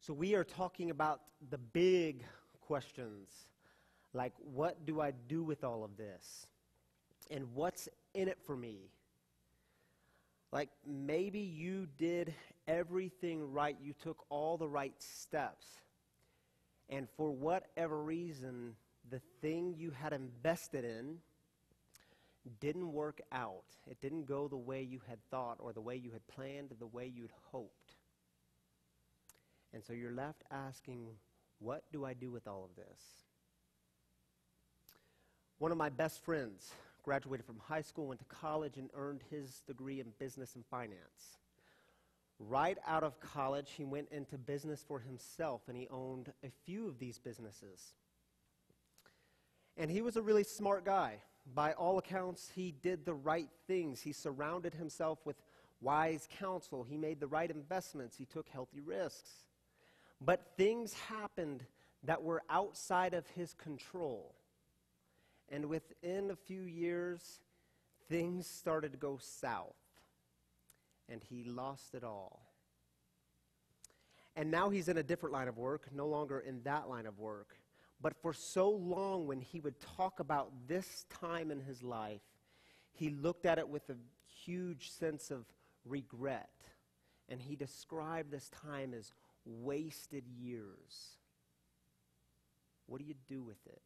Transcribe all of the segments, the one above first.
So we are talking about the big questions, like what do I do with all of this? And what's in it for me? Like maybe you did everything right, you took all the right steps, and for whatever reason, the thing you had invested in didn't work out. It didn't go the way you had thought or the way you had planned or the way you'd hoped. And so you're left asking, what do I do with all of this? One of my best friends graduated from high school, went to college, and earned his degree in business and finance. Right out of college, he went into business for himself, and he owned a few of these businesses. And he was a really smart guy. By all accounts, he did the right things. He surrounded himself with wise counsel. He made the right investments. He took healthy risks. But things happened that were outside of his control. And within a few years, things started to go south. And he lost it all. And now he's in a different line of work, no longer in that line of work. But for so long, when he would talk about this time in his life, he looked at it with a huge sense of regret. And he described this time as wasted years. What do you do with it?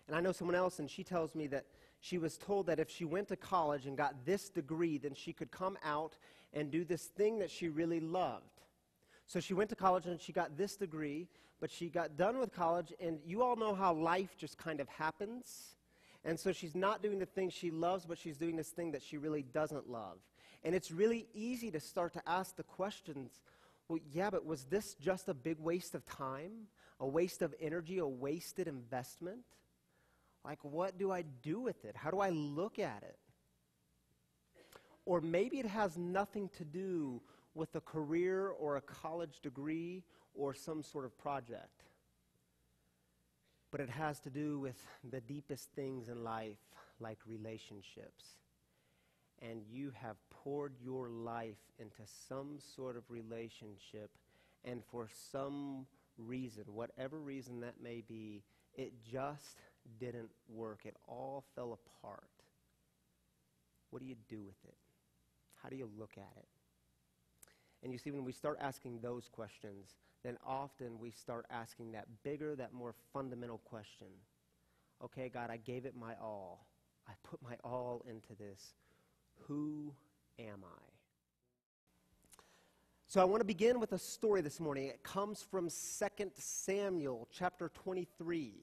And I know someone else, and she tells me that she was told that if she went to college and got this degree, then she could come out and do this thing that she really loved. So she went to college and she got this degree, but she got done with college, and you all know how life just kind of happens. And so she's not doing the thing she loves, but she's doing this thing that she really doesn't love. And it's really easy to start to ask the questions, well, yeah, but was this just a big waste of time? A waste of energy, a wasted investment? Like, what do I do with it? How do I look at it? Or maybe it has nothing to do with a career or a college degree or some sort of project. But it has to do with the deepest things in life, like relationships. And you have poured your life into some sort of relationship, and for some reason, whatever reason that may be, it just didn't work. It all fell apart. What do you do with it? How do you look at it? And you see, when we start asking those questions, then often we start asking that bigger, that more fundamental question. Okay, God, I gave it my all. I put my all into this. Who am I? So I want to begin with a story this morning. It comes from 2 Samuel chapter 23.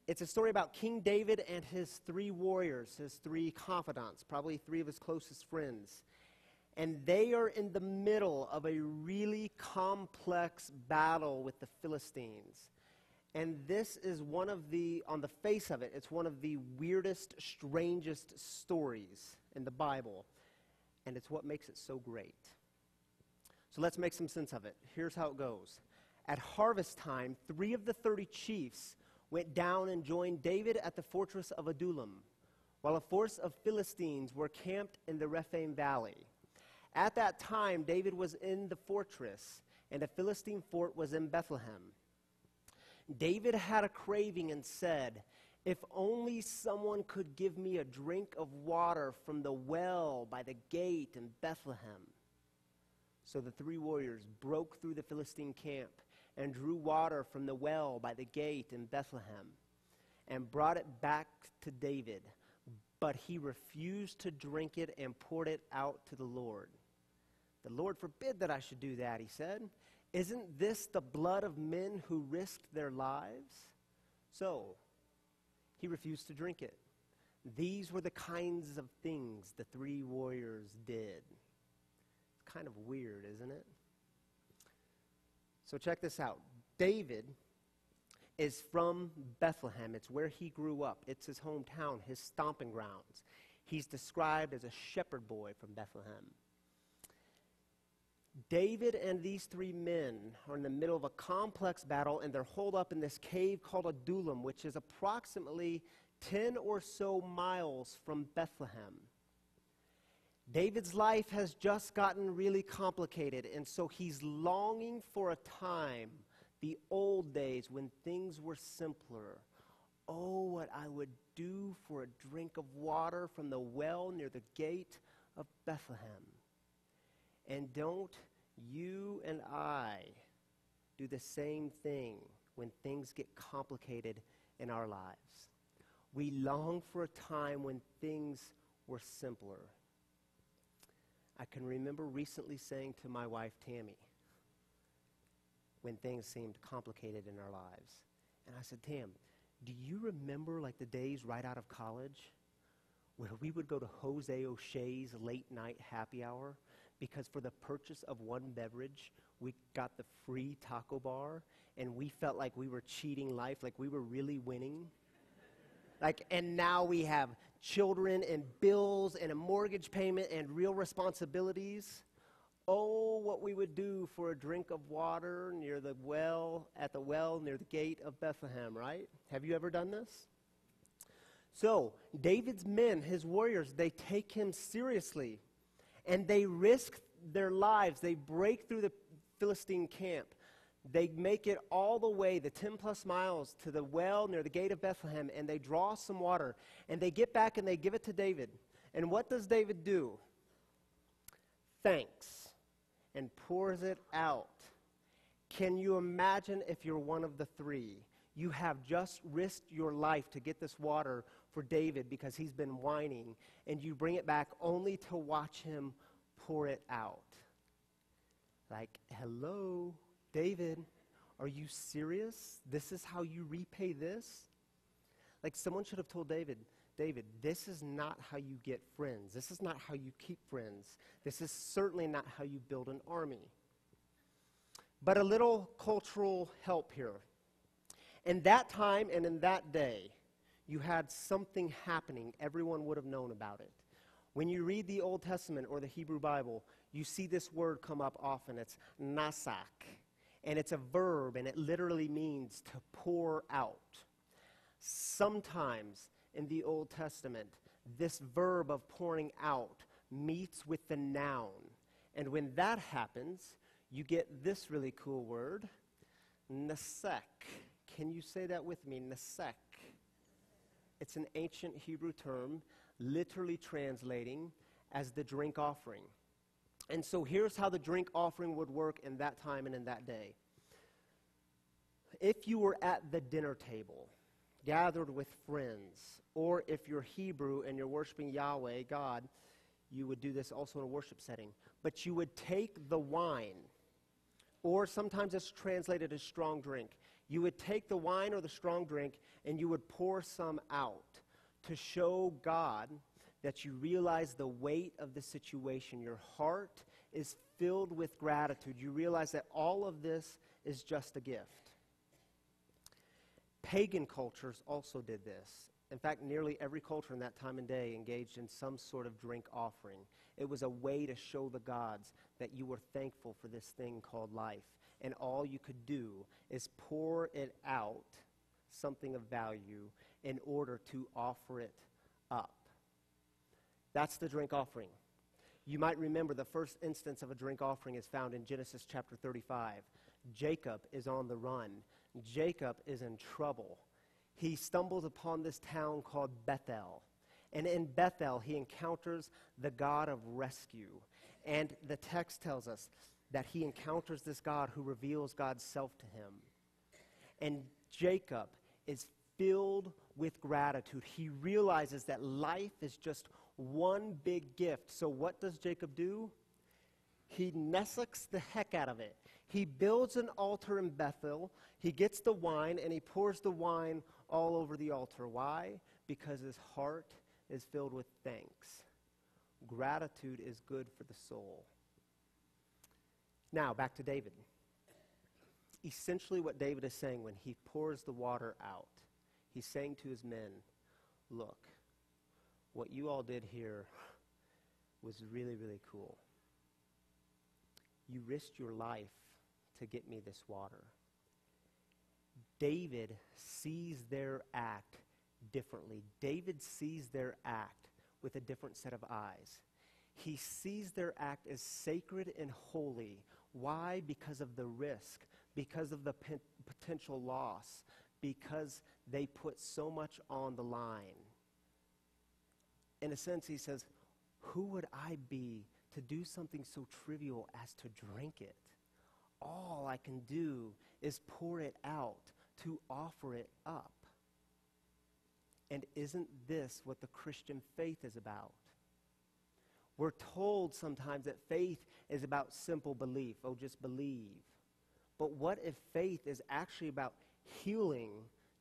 It's a story about King David and his 3 warriors, his 3 confidants, probably 3 of his closest friends. And they are in the middle of a really complex battle with the Philistines. And this is one of the, on the face of it, it's one of the weirdest, strangest stories in the Bible. And it's what makes it so great. So let's make some sense of it. Here's how it goes. At harvest time, 3 of the 30 chiefs went down and joined David at the fortress of Adullam, while a force of Philistines were camped in the Rephaim valley. At that time, David was in the fortress, and a Philistine fort was in Bethlehem. David had a craving and said, "If only someone could give me a drink of water from the well by the gate in Bethlehem." So the 3 warriors broke through the Philistine camp and drew water from the well by the gate in Bethlehem and brought it back to David. But he refused to drink it and poured it out to the Lord. "The Lord forbid that I should do that," he said. "Isn't this the blood of men who risked their lives?" So he refused to drink it. These were the kinds of things the 3 warriors did. It's kind of weird, isn't it? So check this out. David is from Bethlehem. It's where he grew up. It's his hometown, his stomping grounds. He's described as a shepherd boy from Bethlehem. David and these 3 men are in the middle of a complex battle, and they're holed up in this cave called Adullam, which is approximately 10 or so miles from Bethlehem. David's life has just gotten really complicated, and so he's longing for a time, the old days when things were simpler. Oh, what I would do for a drink of water from the well near the gate of Bethlehem. And don't you and I do the same thing when things get complicated in our lives? We long for a time when things were simpler. I can remember recently saying to my wife, Tammy, when things seemed complicated in our lives, and I said, Tam, do you remember like the days right out of college where we would go to Jose O'Shea's late night happy hour because for the purchase of one beverage, we got the free taco bar, and we felt like we were cheating life, like we were really winning? And now we have children and bills and a mortgage payment and real responsibilities. Oh, what we would do for a drink of water near the well, at the well near the gate of Bethlehem, right? Have you ever done this? So, David's men, his warriors, they take him seriously, and they risk their lives. They break through the Philistine camp. They make it all the way, the 10 plus miles, to the well near the gate of Bethlehem, and they draw some water, and they get back and they give it to David. And what does David do? Thanks, and pours it out. Can you imagine if you're one of the three? You have just risked your life to get this water for David because he's been whining, and you bring it back only to watch him pour it out. Like, hello, David, are you serious? This is how you repay this? Like, someone should have told David, this is not how you get friends. This is not how you keep friends. This is certainly not how you build an army. But a little cultural help here. In that time and in that day, you had something happening. Everyone would have known about it. When you read the Old Testament or the Hebrew Bible, you see this word come up often. It's nasak. And it's a verb, and it literally means to pour out. Sometimes in the Old Testament, this verb of pouring out meets with the noun. And when that happens, you get this really cool word, nasek. Can you say that with me? Nasek. It's an ancient Hebrew term, literally translating as the drink offering. And so here's how the drink offering would work in that time and in that day. If you were at the dinner table, gathered with friends, or if you're Hebrew and you're worshiping Yahweh, God, you would do this also in a worship setting. But you would take the wine, or sometimes it's translated as strong drink. You would take the wine or the strong drink and you would pour some out to show God that you realize the weight of the situation. Your heart is filled with gratitude. You realize that all of this is just a gift. Pagan cultures also did this. In fact, nearly every culture in that time and day engaged in some sort of drink offering. It was a way to show the gods that you were thankful for this thing called life. And all you could do is pour it out, something of value, in order to offer it up. That's the drink offering. You might remember the first instance of a drink offering is found in Genesis chapter 35. Jacob is on the run. Jacob is in trouble. He stumbles upon this town called Bethel. And in Bethel, he encounters the God of rescue. And the text tells us that he encounters this God who reveals God's self to him. And Jacob is filled with gratitude. He realizes that life is just one big gift. So what does Jacob do? He neseks the heck out of it. He builds an altar in Bethel. He gets the wine, and he pours the wine all over the altar. Why? Because his heart is filled with thanks. Gratitude is good for the soul. Now, back to David. Essentially what David is saying when he pours the water out, he's saying to his men, look, what you all did here was really, really cool. You risked your life to get me this water. David sees their act differently. David sees their act with a different set of eyes. He sees their act as sacred and holy. Why? Because of the risk, because of the potential loss, because they put so much on the line. In a sense, he says, who would I be to do something so trivial as to drink it? All I can do is pour it out, to offer it up. And isn't this what the Christian faith is about? We're told sometimes that faith is about simple belief. Oh, just believe. But what if faith is actually about healing,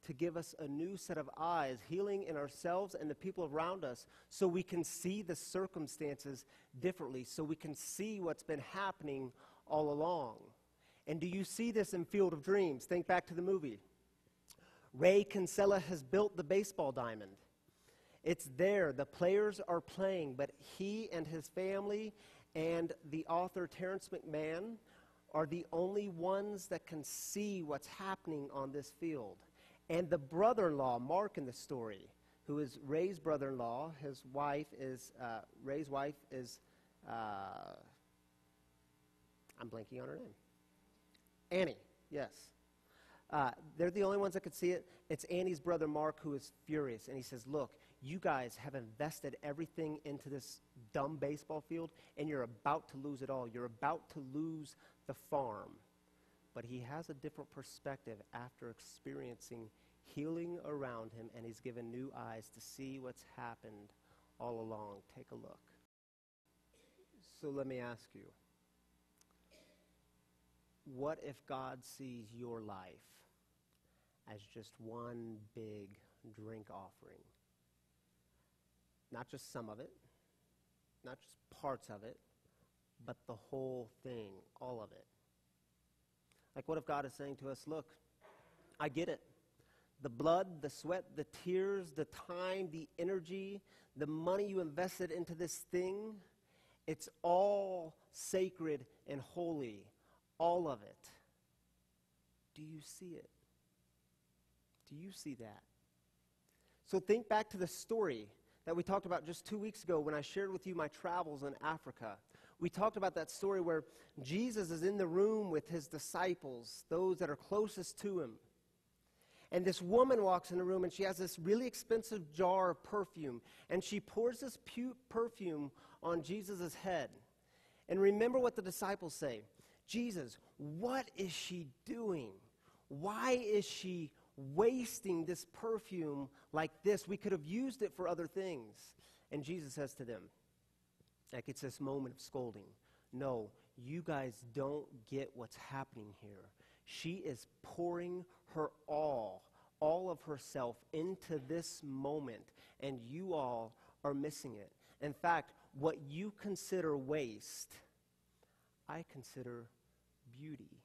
to give us a new set of eyes, healing in ourselves and the people around us, so we can see the circumstances differently, so we can see what's been happening all along? And do you see this in Field of Dreams? Think back to the movie. Ray Kinsella has built the baseball diamond. It's there. The players are playing, but he and his family and the author Terrence McMahon are the only ones that can see what's happening on this field. And the brother-in-law, Mark in the story, who is Ray's brother-in-law, Ray's wife is, I'm blanking on her name. Annie, yes. They're the only ones that could see it. It's Annie's brother, Mark, who is furious. And he says, look, you guys have invested everything into this dumb baseball field, and you're about to lose it all. You're about to lose the farm. But he has a different perspective after experiencing healing around him, and he's given new eyes to see what's happened all along. Take a look. So let me ask you, what if God sees your life as just one big drink offering? Not just some of it, not just parts of it, but the whole thing, all of it. Like, what if God is saying to us, look, I get it. The blood, the sweat, the tears, the time, the energy, the money you invested into this thing, it's all sacred and holy. All of it. Do you see it? Do you see that? So think back to the story that we talked about just 2 weeks ago when I shared with you my travels in Africa. We talked about that story where Jesus is in the room with his disciples, those that are closest to him. And this woman walks in the room, and she has this really expensive jar of perfume, and she pours this perfume on Jesus' head. And remember what the disciples say. Jesus, what is she doing? Why is she wasting this perfume like this? We could have used it for other things. And Jesus says to them, like it's this moment of scolding, no, you guys don't get what's happening here. She is pouring her all of herself into this moment, and you all are missing it. In fact, what you consider waste, I consider beauty.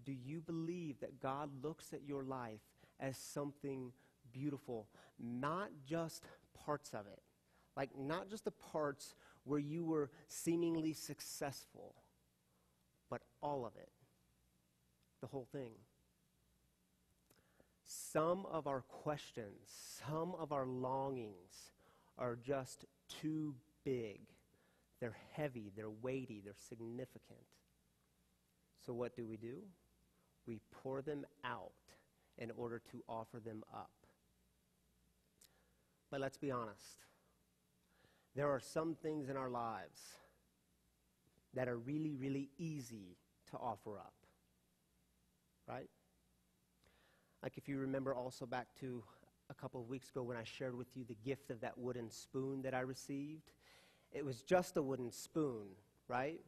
Do you believe that God looks at your life as something beautiful? Not just parts of it. Like, not just the parts where you were seemingly successful, but all of it. The whole thing. Some of our questions, some of our longings are just too big. They're heavy, they're weighty, they're significant. So what do? We pour them out in order to offer them up. But let's be honest. There are some things in our lives that are really, really easy to offer up. Right? Like if you remember also back to a couple of weeks ago when I shared with you the gift of that wooden spoon that I received. It was just a wooden spoon, right?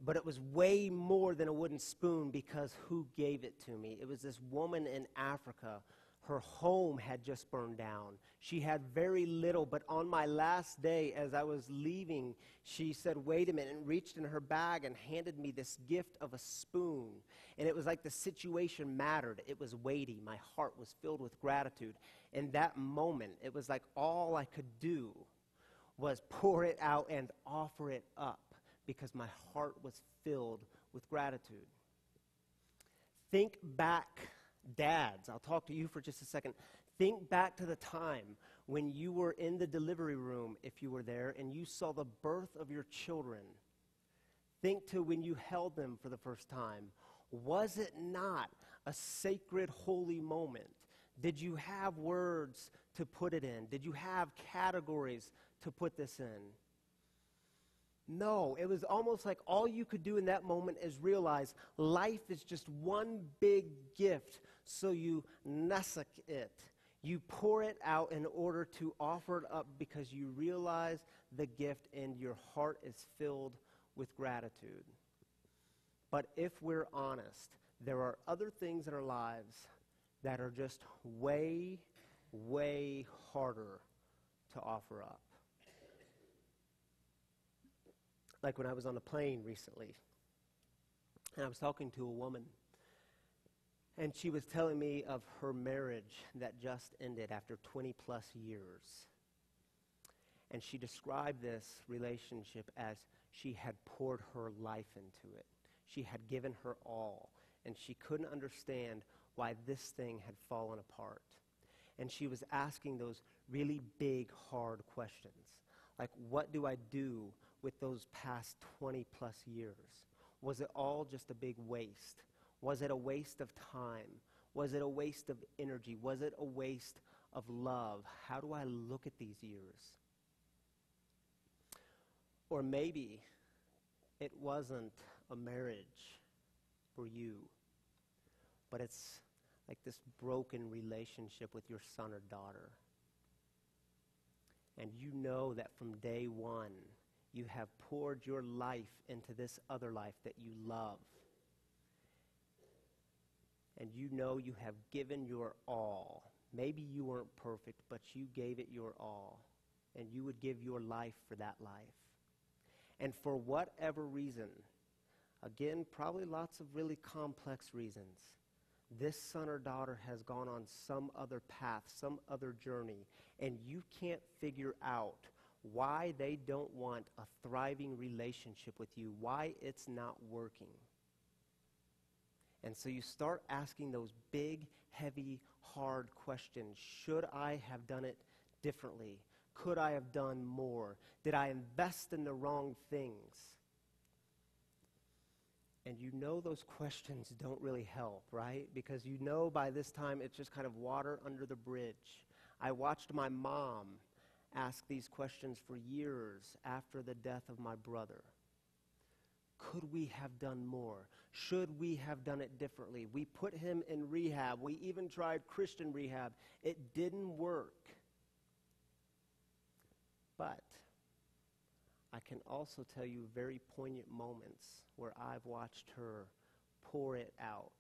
But it was way more than a wooden spoon because who gave it to me? It was this woman in Africa. Her home had just burned down. She had very little, but on my last day, as I was leaving, she said, wait a minute, and reached in her bag and handed me this gift of a spoon. And it was like the situation mattered. It was weighty. My heart was filled with gratitude. In that moment, it was like all I could do was pour it out and offer it up because my heart was filled with gratitude. Think back, dads, I'll talk to you for just a second. Think back to the time when you were in the delivery room, if you were there, and you saw the birth of your children. Think to when you held them for the first time. Was it not a sacred, holy moment? Did you have words to put it in? Did you have categories to put this in? No, it was almost like all you could do in that moment is realize life is just one big gift, so you nesek it. You pour it out in order to offer it up because you realize the gift and your heart is filled with gratitude. But if we're honest, there are other things in our lives that are just way, way harder to offer up. Like when I was on a plane recently, and I was talking to a woman, and she was telling me of her marriage that just ended after 20 plus years. And she described this relationship as she had poured her life into it. She had given her all, and she couldn't understand why this thing had fallen apart. And she was asking those really big, hard questions. Like, what do I do with those past 20 plus years? Was it all just a big waste? Was it a waste of time? Was it a waste of energy? Was it a waste of love? How do I look at these years? Or maybe it wasn't a marriage for you, but it's like this broken relationship with your son or daughter. And you know that from day one, you have poured your life into this other life that you love. And you know you have given your all. Maybe you weren't perfect, but you gave it your all. And you would give your life for that life. And for whatever reason, again, probably lots of really complex reasons, this son or daughter has gone on some other path, some other journey, and you can't figure out why they don't want a thriving relationship with you, why it's not working. And so you start asking those big, heavy, hard questions. Should I have done it differently? Could I have done more? Did I invest in the wrong things? And you know those questions don't really help, right? Because you know by this time it's just kind of water under the bridge. I watched my mom ask these questions for years after the death of my brother. Could we have done more? Should we have done it differently? We put him in rehab. We even tried Christian rehab. It didn't work. But I can also tell you very poignant moments where I've watched her pour it out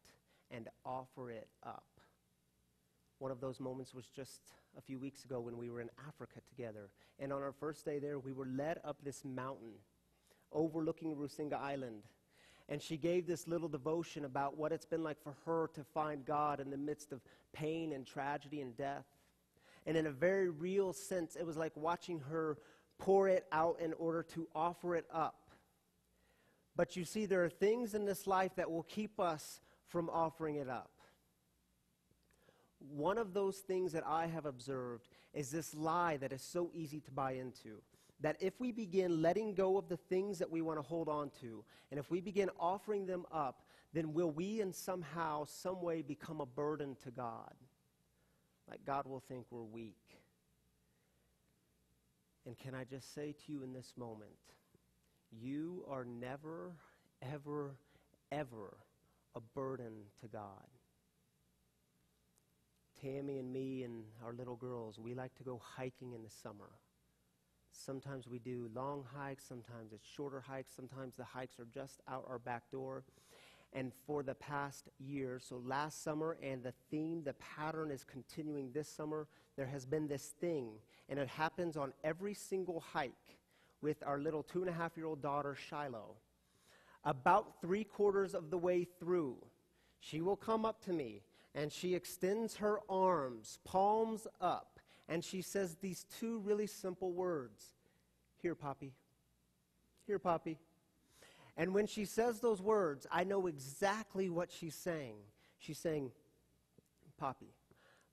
and offer it up. One of those moments was just a few weeks ago when we were in Africa together. And on our first day there, we were led up this mountain overlooking Rusinga Island. And she gave this little devotion about what it's been like for her to find God in the midst of pain and tragedy and death. And in a very real sense, it was like watching her pour it out in order to offer it up. But you see, there are things in this life that will keep us from offering it up. One of those things that I have observed is this lie that is so easy to buy into. That if we begin letting go of the things that we want to hold on to, and if we begin offering them up, then will we in somehow, some way become a burden to God? Like God will think we're weak. And can I just say to you in this moment, you are never, ever, ever a burden to God. Tammy and me and our little girls, we like to go hiking in the summer. Sometimes we do long hikes, sometimes it's shorter hikes, sometimes the hikes are just out our back door. And for the past year, so last summer, and the theme, the pattern is continuing this summer, there has been this thing, and it happens on every single hike with our little 2.5-year-old daughter, Shiloh. About 3/4 of the way through, she will come up to me, and she extends her arms, palms up, and she says these two really simple words, "Here, Poppy. Here, Poppy." And when she says those words, I know exactly what she's saying. She's saying, "Poppy,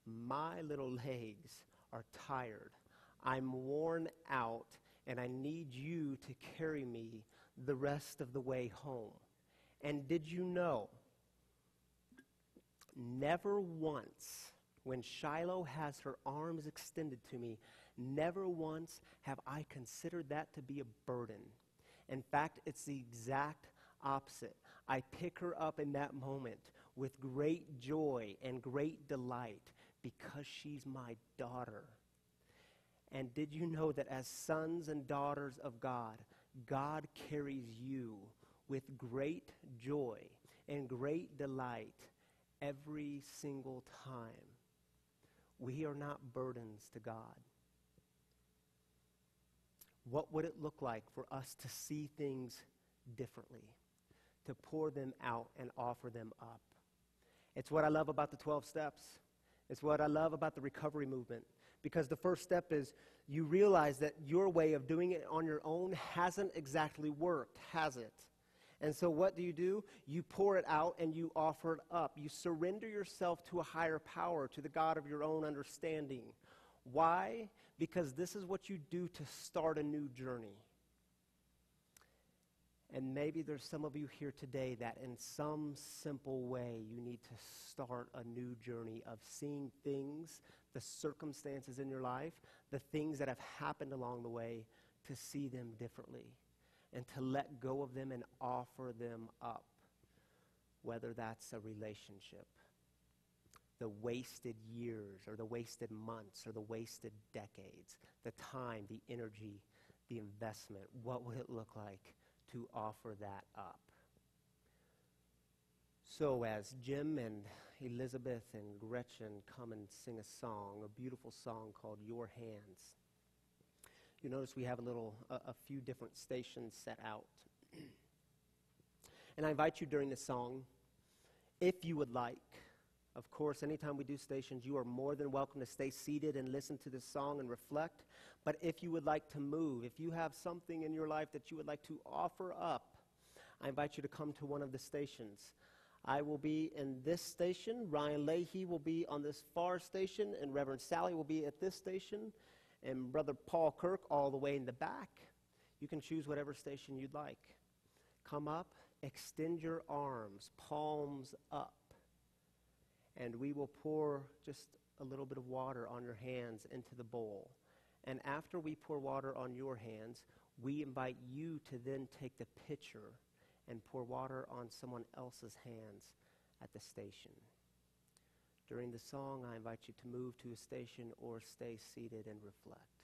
My little legs are tired. I'm worn out, and I need you to carry me the rest of the way home. And did you know, never once, when Shiloh has her arms extended to me, never once have I considered that to be a burden. In fact, it's the exact opposite. I pick her up in that moment with great joy and great delight because she's my daughter. And did you know that as sons and daughters of God, God carries you with great joy and great delight every single time? We are not burdens to God. What would it look like for us to see things differently, to pour them out and offer them up? It's what I love about the 12 steps. It's what I love about the recovery movement. Because the first step is you realize that your way of doing it on your own hasn't exactly worked, has it? And so what do? You pour it out and you offer it up. You surrender yourself to a higher power, to the God of your own understanding. Why? Because this is what you do to start a new journey. And maybe there's some of you here today that in some simple way you need to start a new journey of seeing things, the circumstances in your life, the things that have happened along the way, to see them differently and to let go of them and offer them up, whether that's a relationship, the wasted years or the wasted months or the wasted decades, the time, the energy, the investment. What would it look like to offer that up? So as Jim and Elizabeth and Gretchen come and sing a song, a beautiful song called Your Hands, you notice we have a few different stations set out. And I invite you during the song, if you would like, of course, anytime we do stations, you are more than welcome to stay seated and listen to this song and reflect. But if you would like to move, if you have something in your life that you would like to offer up, I invite you to come to one of the stations. I will be in this station. Ryan Leahy will be on this far station, and Reverend Sally will be at this station, and Brother Paul Kirk all the way in the back. You can choose whatever station you'd like. Come up, extend your arms, palms up, and we will pour just a little bit of water on your hands into the bowl. And after we pour water on your hands, we invite you to then take the pitcher and pour water on someone else's hands at the station. During the song, I invite you to move to a station or stay seated and reflect.